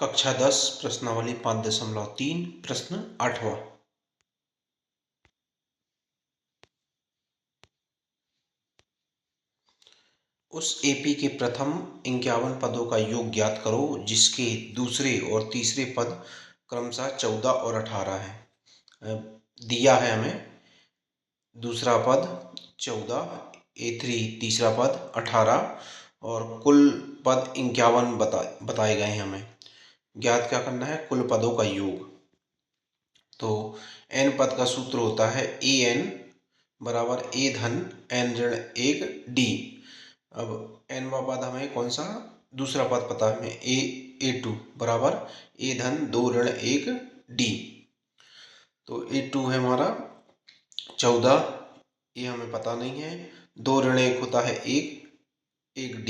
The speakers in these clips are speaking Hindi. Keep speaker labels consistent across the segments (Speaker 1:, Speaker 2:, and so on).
Speaker 1: कक्षा 10 प्रश्नावली 5.3 प्रश्न 8वां। उस एपी के प्रथम 51 पदों का योग ज्ञात करो जिसके दूसरे और तीसरे पद क्रमशः 14 और 18 हैं। दिया है हमें दूसरा पद 14, A3 तीसरा पद 18 और कुल पद 51 बताए गए हैं। हमें ज्ञात क्या करना है, कुल पदों का योग। तो n पद का सूत्र होता है an बराबर a धन n ऋण 1 d। अब nवां पद हमें कौन सा, दूसरा पद पता है हमें a2 बराबर a धन 2 ऋण 1 d। तो a2 है हमारा 14, ये हमें पता नहीं है। 2 ऋण 1 होता है 1 d।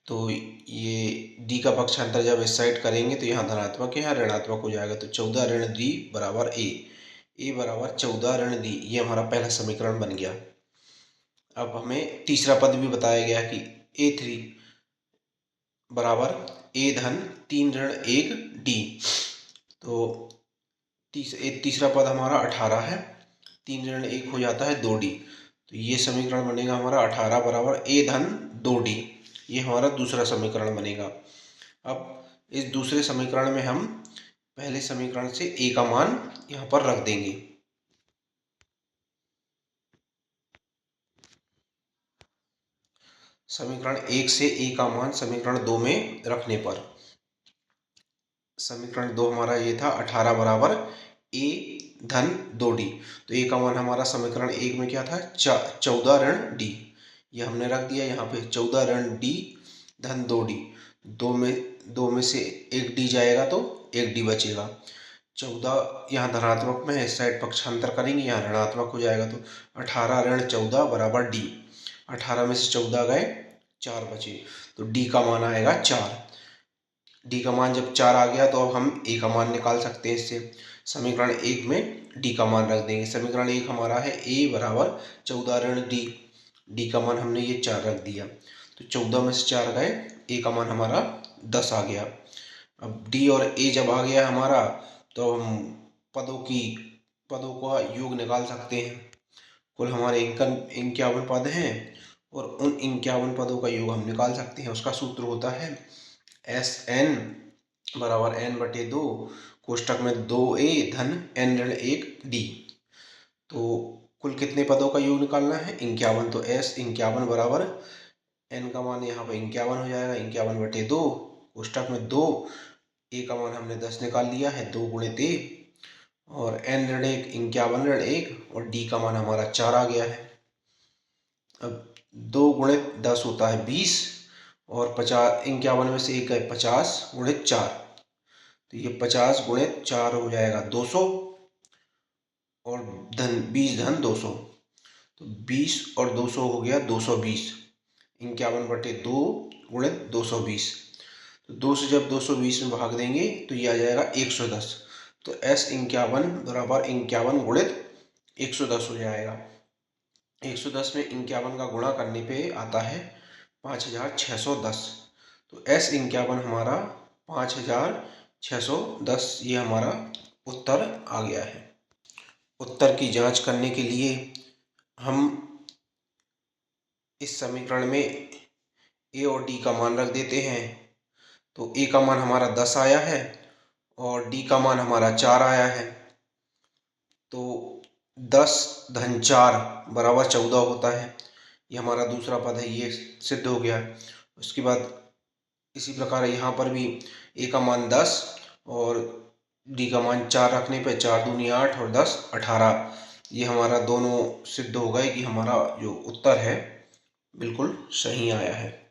Speaker 1: तो ये d का पक्षांतर जब इस साइड करेंगे तो यहाँ धनात्मक यहाँ ऋणात्मक हो जाएगा। तो 14 ऋण d बराबर a बराबर 14 ऋण d, ये हमारा पहला समीकरण बन गया। अब हमें तीसरा पद भी बताया गया कि a3 बराबर a धन 3 ऋण 1 d। तो तीसरा पद हमारा 18 है, 3 ऋण 1 हो जाता है 2d। तो ये समीकरण बनेगा हमारा 18 बराबर a धन 2d, ये हमारा दूसरा समीकरण बनेगा। अब इस दूसरे समीकरण में हम पहले समीकरण से a का मान यहाँ पर रख देंगे। समीकरण 1 से a का मान समीकरण 2 में रखने पर समीकरण 2 हमारा ये था 18 बराबर a धन 2d। तो a का मान हमारा समीकरण 1 में क्या था, 14 ऋण d, ये हमने रख दिया यहाँ पे 14 ऋण d धन 2d। दो में से 1 d जाएगा तो 1 d बचेगा। 14 यहाँ धनात्मक में है, इस साइड पक्षांतर करेंगे यहाँ ऋणात्मक हो जाएगा। तो 18 ऋण 14 बराबर d। 18 में से 14 गए 4 बचे, तो d का मान आएगा 4। d का मान जब 4 आ गया तो अब हम a का मान निकाल सकते हैं इससे। समीकरण 1 में d का मान रख देंगे। समीकरण 1 हमारा है a बराबर 14 ऋण d, d का मान हमने ये 4 रख दिया। तो 14 में से 4 गए, a का मान हमारा 10 आ गया। अब d और a जब आ गया हमारा तो हम पदों का योग निकाल सकते हैं। कुल हमारे 51 पद हैं और उन 51 पदों का योग हम निकाल सकते हैं। उसका सूत्र होता है Sn बराबर n बटे 2 कोष्टक में 2a धन n ऋण 1 d। तो कुल कितने पदों का योग निकालना है, 51। तो S51 बराबर n का मान यहाँ पर 51 हो जाएगा, 51 बटे 2 कोष्टक में 2, a का मान हमने 10 निकाल लिया है, 2 गुणित a और n ऋण 1 51 ऋण 1 और d का मान हमारा 4 आ गया है। अब 2 गुणित 10 होता है 20 और 50, 51 में से 1 है 50 गुणित 4, तो ये 50 गुणित 4 हो जाएगा 200 और धन 20 धन 200, तो 20 और 200 हो गया 220। 51 बटे 2 गुणित 220, तो 2 से जब 220 में भाग देंगे तो ये आ जाएगा 110। तो S51 बराबर 51 गुणित 110 हो जाएगा। 110 में 51 का गुणा करने पे आता है 5610। तो S51 हमारा 5610, ये हमारा उत्तर आ गया है। उत्तर की जांच करने के लिए हम इस समीकरण में a और d का मान रख देते हैं। तो a का मान हमारा 10 आया है और d का मान हमारा 4 आया है। तो 10 धन 4 बराबर 14 होता है, ये हमारा दूसरा पद है, ये सिद्ध हो गया। उसके बाद इसी प्रकार यहाँ पर भी a का मान 10 और d का मान 4 रखने पे 4 दूनी 8 और 10 18, ये हमारा दोनों सिद्ध हो गए कि हमारा जो उत्तर है बिल्कुल सही आया है।